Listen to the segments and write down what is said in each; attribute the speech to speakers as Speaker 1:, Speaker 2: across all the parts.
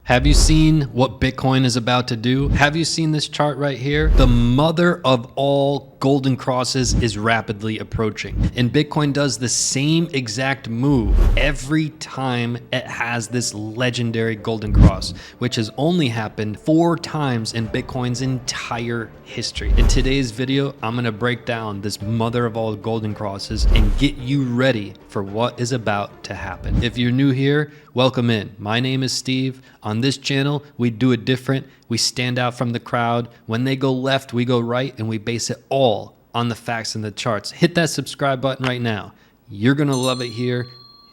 Speaker 1: Have you seen what Bitcoin is about to do? Have you seen this chart right here? The mother of all golden crosses is rapidly approaching. And Bitcoin does the same exact move every time it has this legendary golden cross, which has only happened 4 times in Bitcoin's entire history. In today's video, I'm gonna break down this mother of all golden crosses and get you ready for what is about to happen. If you're new here, welcome in. My name is Steve. On this channel, we do it different. We stand out from the crowd. When they go left, we go right, and we base it all on the facts and the charts. Hit that subscribe button right now. You're gonna love it here.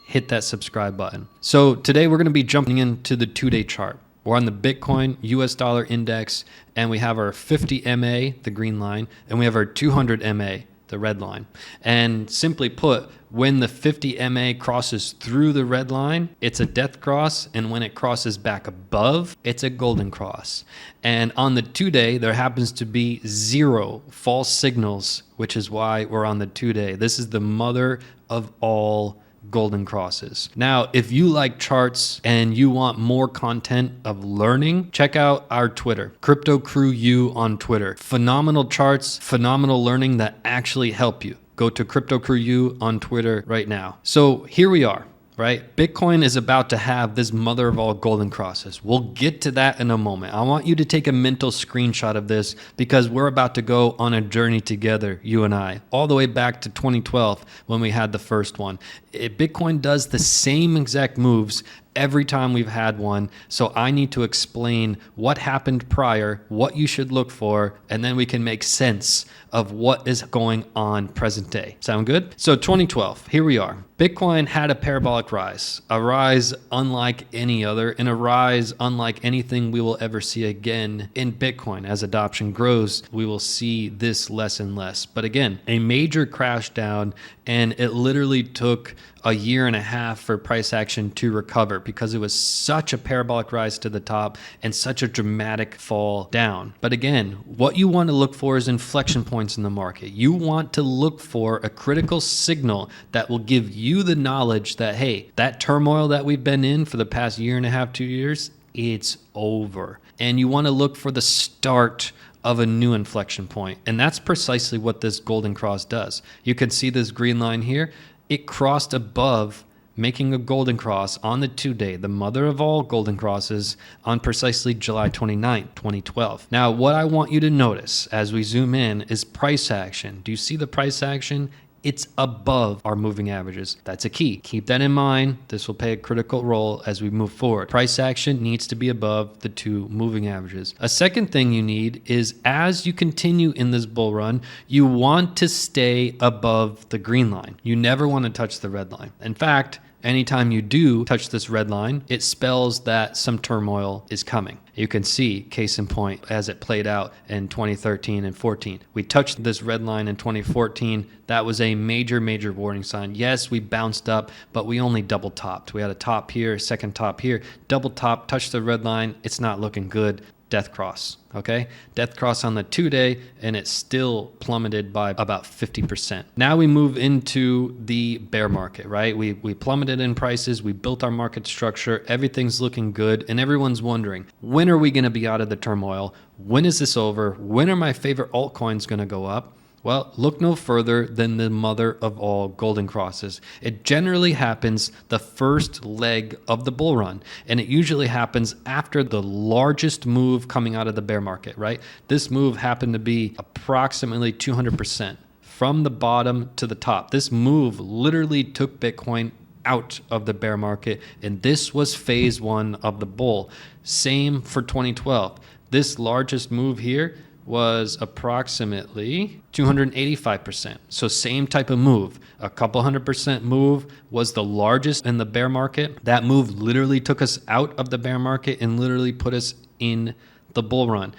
Speaker 1: Hit that subscribe button. So today we're gonna be jumping into the 2-day chart. We're on the Bitcoin US dollar index, and we have our 50 MA, the green line, and we have our 200 MA, the red line. And simply put, when the 50 MA crosses through the red line, it's a death cross, and when it crosses back above, it's a golden cross. And on the 2-day, there happens to be 0 false signals, which is why we're on the 2-day. This is the mother of all golden crosses. Now, if you like charts and you want more content of learning, check out our Twitter, Crypto Crew U on Twitter. Phenomenal charts, phenomenal learning that actually help you. Go to Crypto Crew U on Twitter right now. So here we are, right? Bitcoin is about to have this mother of all golden crosses. We'll get to that in a moment. I want you to take a mental screenshot of this because we're about to go on a journey together, you and I, all the way back to 2012 when we had the first one. Bitcoin does the same exact moves every time we've had one. So I need to explain what happened prior, what you should look for, and then we can make sense of what is going on present day. Sound good? So 2012, here we are. Bitcoin had a parabolic rise, a rise unlike any other, and a rise unlike anything we will ever see again in Bitcoin. As adoption grows, we will see this less and less. But again, a major crash down, and it literally took a year and a half for price action to recover because it was such a parabolic rise to the top and such a dramatic fall down. But again, what you want to look for is inflection points in the market. You want to look for a critical signal that will give you the knowledge that, hey, that turmoil that we've been in for the past year and a half, 2 years, it's over. And you want to look for the start of a new inflection point. And that's precisely what this golden cross does. You can see this green line here. It crossed above, making a golden cross on the 2-day, the mother of all golden crosses, on precisely July 29th, 2012. Now, what I want you to notice as we zoom in is price action. Do you see the price action? It's above our moving averages. That's a key. Keep that in mind. This will play a critical role as we move forward. Price action needs to be above the 2 moving averages. A second thing you need is as you continue in this bull run, you want to stay above the green line. You never want to touch the red line. In fact, anytime you do touch this red line, it spells that some turmoil is coming. You can see, case in point, as it played out in 2013 and 14. We touched this red line in 2014. That was a major, major warning sign. Yes, we bounced up, but we only double topped. We had a top here, second top here, double top, touched the red line. It's not looking good. Death cross, okay? Death cross on the 2-day, and it still plummeted by about 50%. Now we move into the bear market, right? We plummeted in prices, we built our market structure, everything's looking good, and everyone's wondering, when are we gonna be out of the turmoil? When is this over? When are my favorite altcoins gonna go up? Well, look no further than the mother of all golden crosses. It generally happens the first leg of the bull run, and it usually happens after the largest move coming out of the bear market, right? This move happened to be approximately 200% from the bottom to the top. This move literally took Bitcoin out of the bear market, and this was phase 1 of the bull. Same for 2012. This largest move here was approximately 285%. So same type of move. A couple 100% move was the largest in the bear market. That move literally took us out of the bear market and literally put us in the bull run.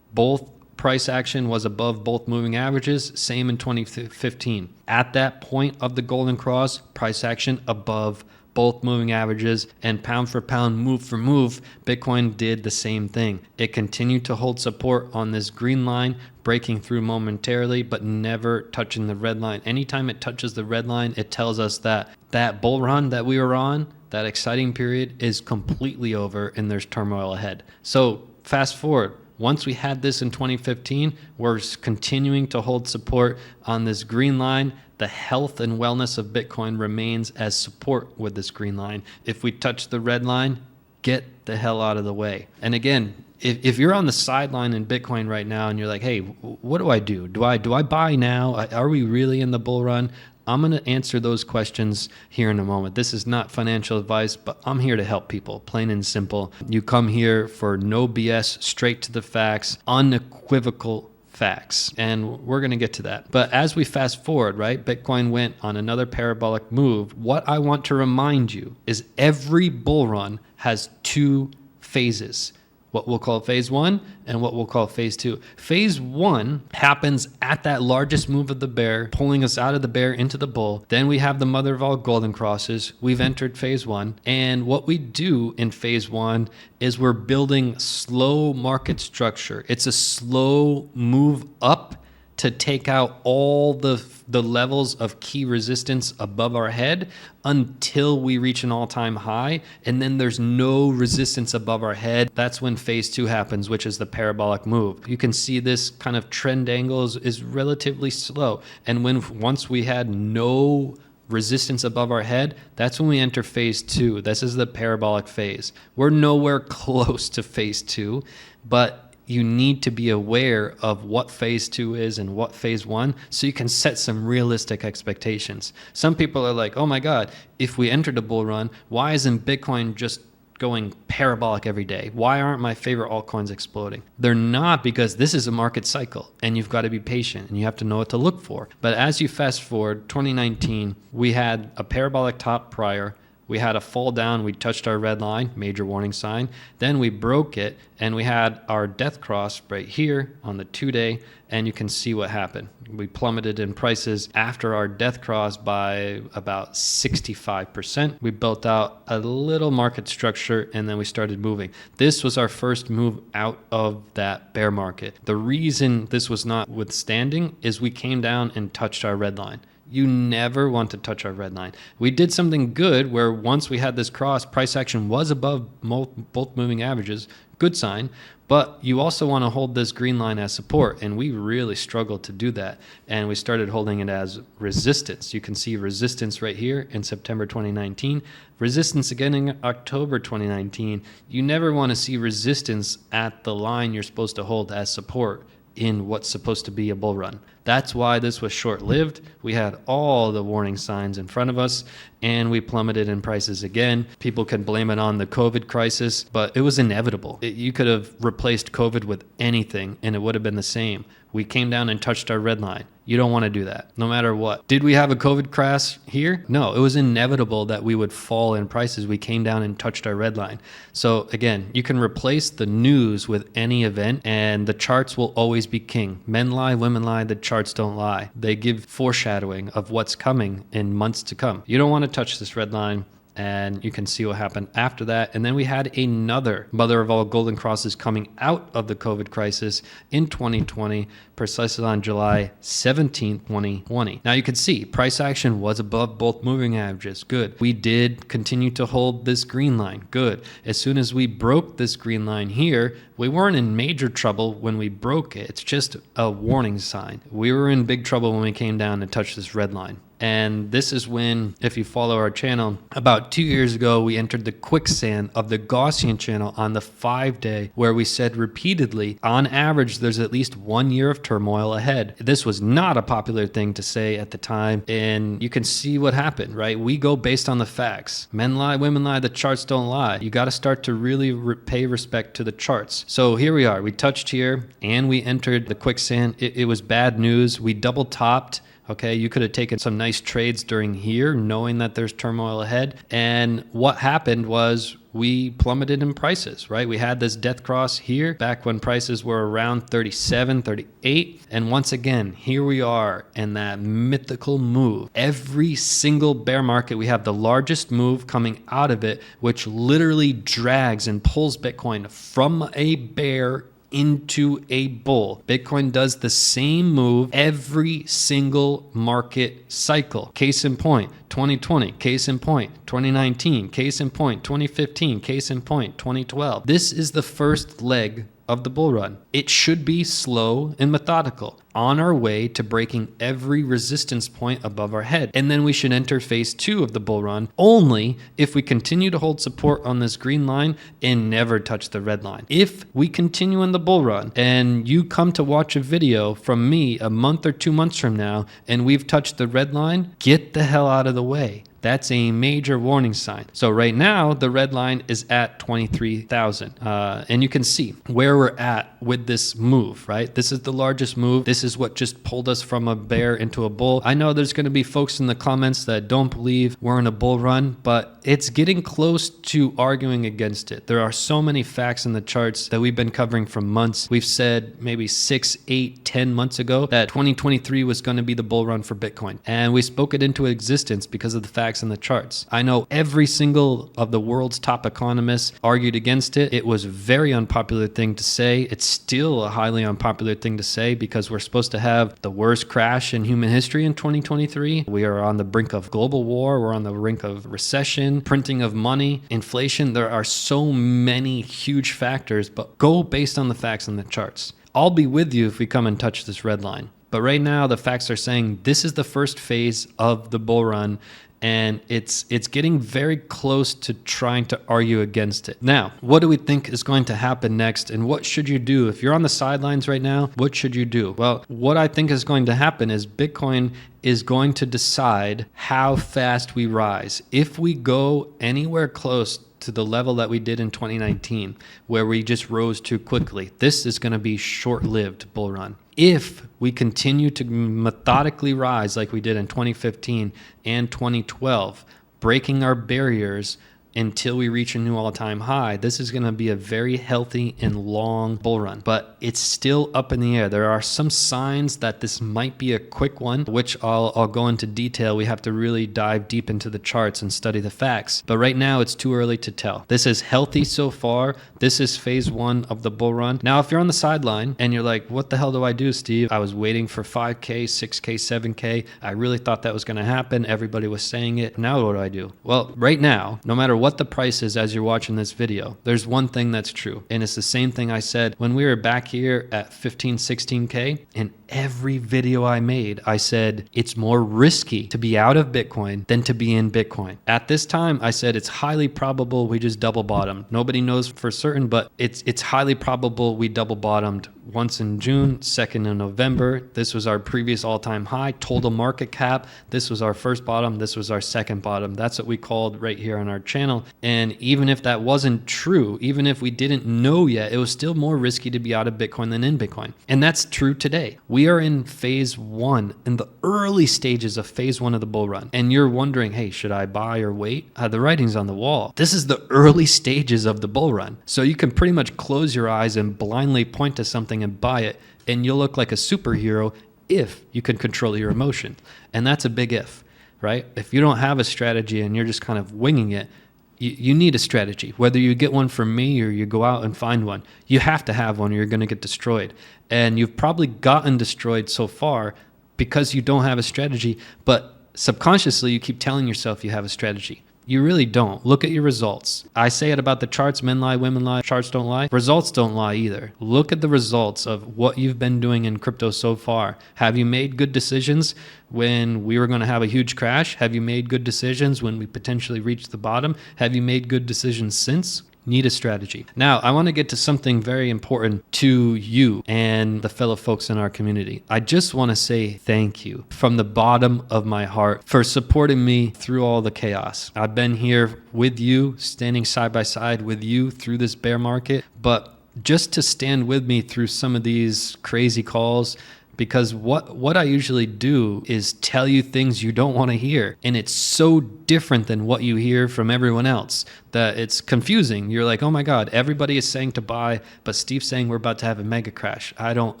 Speaker 1: Both price action was above both moving averages, same in 2015. At that point of the golden cross, price action above both moving averages, and pound for pound, move for move, Bitcoin did the same thing. It continued to hold support on this green line, breaking through momentarily, but never touching the red line. Anytime it touches the red line, it tells us that that bull run that we were on that exciting period is completely over and there's turmoil ahead. So fast forward. Once we had this in 2015, we're continuing to hold support on this green line. The health and wellness of Bitcoin remains as support with this green line. If we touch the red line, get the hell out of the way. And again, if you're on the sideline in Bitcoin right now and you're like, hey, what do I do? Do I buy now? Are we really in the bull run? I'm going to answer those questions here in a moment. This is not financial advice, but I'm here to help people, plain and simple. You come here for no BS, straight to the facts, unequivocal facts, and we're going to get to that. But as we fast forward, right, Bitcoin went on another parabolic move. What I want to remind you is every bull run has two phases. What we'll call phase one and what we'll call phase two. Phase one happens at that largest move of the bear, pulling us out of the bear into the bull. Then we have the mother of all golden crosses. We've entered phase one. And what we do in phase one is we're building slow market structure. It's a slow move up to take out all the levels of key resistance above our head until we reach an all-time high, and then there's no resistance above our head. That's when phase two happens, which is the parabolic move. You can see this kind of trend angle is relatively slow, and once we had no resistance above our head, that's when we enter phase two. This is the parabolic phase. We're nowhere close to phase two, but you need to be aware of what phase two is and what phase one so you can set some realistic expectations. Some people are like, oh my God, if we entered a bull run, why isn't Bitcoin just going parabolic every day? Why aren't my favorite altcoins exploding? They're not, because this is a market cycle and you've got to be patient and you have to know what to look for. But as you fast forward, 2019, we had a parabolic top prior. We had a fall down, we touched our red line, major warning sign. Then we broke it and we had our death cross right here on the 2-day, and you can see what happened. We plummeted in prices after our death cross by about 65%. We built out a little market structure and then we started moving. This was our first move out of that bear market. The reason this was not withstanding is we came down and touched our red line. You never want to touch our red line. We did something good where once we had this cross, price action was above both moving averages, good sign, but you also want to hold this green line as support, and we really struggled to do that, and we started holding it as resistance. You can see resistance right here in September 2019, resistance again in October 2019. You never want to see resistance at the line you're supposed to hold as support in what's supposed to be a bull run. That's why this was short-lived. We had all the warning signs in front of us and we plummeted in prices again. People can blame it on the COVID crisis, but it was inevitable. You could have replaced COVID with anything and it would have been the same. We came down and touched our red line. You don't want to do that, no matter what. Did we have a COVID crash here? No, it was inevitable that we would fall in prices. We came down and touched our red line. So again, you can replace the news with any event and the charts will always be king. Men lie, women lie, the charts don't lie. They give foreshadowing of what's coming in months to come. You don't want to touch this red line. And you can see what happened after that. And then we had another mother of all golden crosses coming out of the COVID crisis in 2020, precisely on July 17, 2020. Now you can see price action was above both moving averages. Good. We did continue to hold this green line. Good. As soon as we broke this green line here, we weren't in major trouble when we broke it. It's just a warning sign. We were in big trouble when we came down and touched this red line. And this is when, if you follow our channel, about 2 years ago, we entered the quicksand of the Gaussian channel on the 5-day, where we said repeatedly, on average, there's at least 1 year of turmoil ahead. This was not a popular thing to say at the time. And you can see what happened, right? We go based on the facts. Men lie, women lie, the charts don't lie. You got to start to really pay respect to the charts. So here we are. We touched here and we entered the quicksand. It was bad news. We double topped. Okay, you could have taken some nice trades during here, knowing that there's turmoil ahead. And what happened was we plummeted in prices, right? We had this death cross here back when prices were around 37, 38. And once again, here we are in that mythical move. Every single bear market, we have the largest move coming out of it, which literally drags and pulls Bitcoin from a bear into a bull. Bitcoin does the same move every single market cycle. Case in point, 2020, case in point, 2019, case in point, 2015, case in point, 2012. This is the first leg of the bull run. It should be slow and methodical, on our way to breaking every resistance point above our head. And then we should enter phase 2 of the bull run only if we continue to hold support on this green line and never touch the red line. If we continue in the bull run and you come to watch a video from me a month or 2 months from now and we've touched the red line, get the hell out of the way. That's a major warning sign. So right now, the red line is at 23,000. And you can see where we're at with this move, right? This is the largest move. This is what just pulled us from a bear into a bull. I know there's going to be folks in the comments that don't believe we're in a bull run, but it's getting close to arguing against it. There are so many facts in the charts that we've been covering for months. We've said maybe 6, 8, 10 months ago that 2023 was going to be the bull run for Bitcoin. And we spoke it into existence because of the fact in the charts. I know every single of the world's top economists argued against it. It was a very unpopular thing to say. It's still a highly unpopular thing to say because we're supposed to have the worst crash in human history in 2023. We are on the brink of global war. We're on the brink of recession, printing of money, inflation. There are so many huge factors, but go based on the facts in the charts. I'll be with you if we come and touch this red line. But right now, the facts are saying this is the first phase of the bull run, and it's getting very close to trying to argue against it. Now, what do we think is going to happen next, and what should you do? If you're on the sidelines right now, what should you do? Well, what I think is going to happen is Bitcoin is going to decide how fast we rise. If we go anywhere close to the level that we did in 2019, where we just rose too quickly, this is going to be short-lived bull run. If we continue to methodically rise like we did in 2015 and 2012, breaking our barriers until we reach a new all-time high, this is going to be a very healthy and long bull run. But it's still up in the air. There are some signs that this might be a quick one, which I'll go into detail. We have to really dive deep into the charts and study the facts. But right now, it's too early to tell. This is healthy so far. This is phase 1 of the bull run. Now, if you're on the sideline and you're like, what the hell do I do, Steve? I was waiting for 5K, 6K, 7K. I really thought that was going to happen. Everybody was saying it. Now what do I do? Well, right now, no matter what the price is as you're watching this video, there's one thing that's true. And it's the same thing I said when we were back here at 15, 16K. In every video I made, I said it's more risky to be out of Bitcoin than to be in Bitcoin. At this time, I said it's highly probable we just double bottomed. Nobody knows for certain, but it's highly probable we double bottomed once in June, second in November. This was our previous all-time high. Total market cap, this was our first bottom. This was our second bottom. That's what we called right here on our channel. And even if that wasn't true, even if we didn't know yet, it was still more risky to be out of Bitcoin than in Bitcoin. And that's true today. We are in phase 1, in the early stages of phase 1 of the bull run. And you're wondering, hey, should I buy or wait? The writing's on the wall. This is the early stages of the bull run. So you can pretty much close your eyes and blindly point to something and buy it, and you'll look like a superhero if you can control your emotion. And that's a big if, right? If you don't have a strategy and you're just kind of winging it, you need a strategy. Whether you get one from me or you go out and find one, you have to have one or you're going to get destroyed. And you've probably gotten destroyed so far because you don't have a strategy, but subconsciously you keep telling yourself you have a strategy. You really don't. Look at your results. I say it about the charts, men lie, women lie, charts don't lie. Results don't lie either. Look at the results of what you've been doing in crypto so far. Have you made good decisions when we were going to have a huge crash? Have you made good decisions when we potentially reached the bottom? Have you made good decisions since? Need a strategy. Now, I want to get to something very important to you and the fellow folks in our community. I just want to say thank you from the bottom of my heart for supporting me through all the chaos. I've been here with you, standing side by side with you through this bear market, but just to stand with me through some of these crazy calls, because what I usually do is tell you things you don't want to hear. And it's so different than what you hear from everyone else that it's confusing. You're like, oh my God, everybody is saying to buy, but Steve's saying we're about to have a mega crash. I don't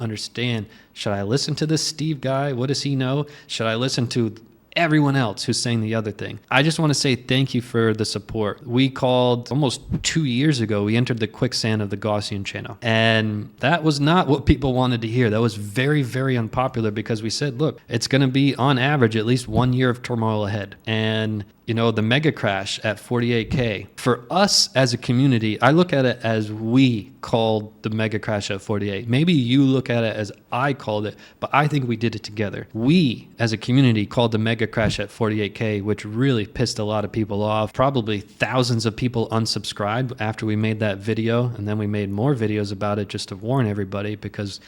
Speaker 1: understand. Should I listen to this Steve guy? What does he know? Should I listen to everyone else who's saying the other thing. I just want to say thank you for the support. We called almost 2 years ago, we entered the quicksand of the Gaussian channel. And that was not what people wanted to hear. That was very, very unpopular because we said, look, it's going to be on average at least 1 year of turmoil ahead. And you know, the mega crash at 48K. For us as a community, I look at it as we called the mega crash at 48. Maybe you look at it as I called it, but I think we did it together. We as a community called the mega crash at 48K, which really pissed a lot of people off. Probably thousands of people unsubscribed after we made that video. And then we made more videos about it just to warn everybody because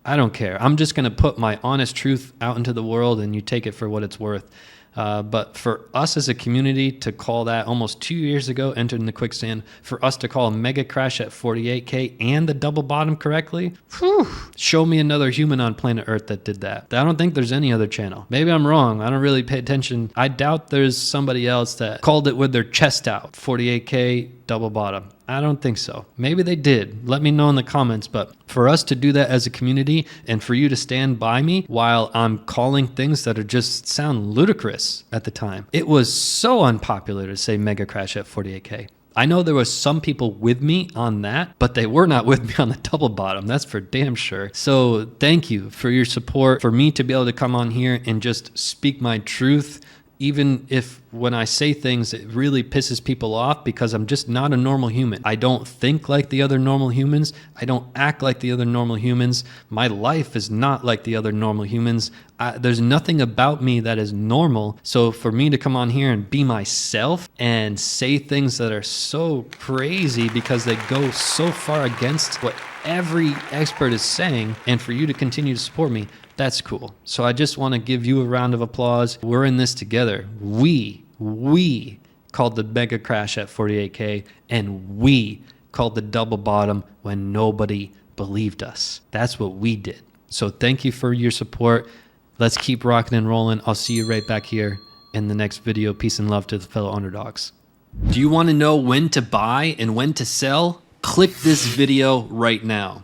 Speaker 1: I don't care. I'm just going to put my honest truth out into the world and you take it for what it's worth. But for us as a community to call that almost 2 years ago, entered in the quicksand, for us to call a mega crash at 48K and the double bottom correctly, whew, show me another human on planet Earth that did that. I don't think there's any other channel. Maybe I'm wrong. I don't really pay attention. I doubt there's somebody else that called it with their chest out, 48K double bottom. I don't think so. Maybe they did. Let me know in the comments. But for us to do that as a community and for you to stand by me while I'm calling things that are just sound ludicrous at the time, it was so unpopular to say mega crash at 48K. I know there was some people with me on that, but they were not with me on the double bottom. That's for damn sure. So thank you for your support, for me to be able to come on here and just speak my truth. Even if when I say things, it really pisses people off because I'm just not a normal human. I don't think like the other normal humans. I don't act like the other normal humans. My life is not like the other normal humans. There's nothing about me that is normal. So for me to come on here and be myself and say things that are so crazy because they go so far against what every expert is saying, and for you to continue to support me, that's cool. So I just want to give you a round of applause. We're in this together. We called the mega crash at 48K, and we called the double bottom when nobody believed us. That's what we did. So thank you for your support. Let's keep rocking and rolling. I'll see you right back here in the next video. Peace and love to the fellow underdogs. Do you want to know when to buy and when to sell? Click this video right now.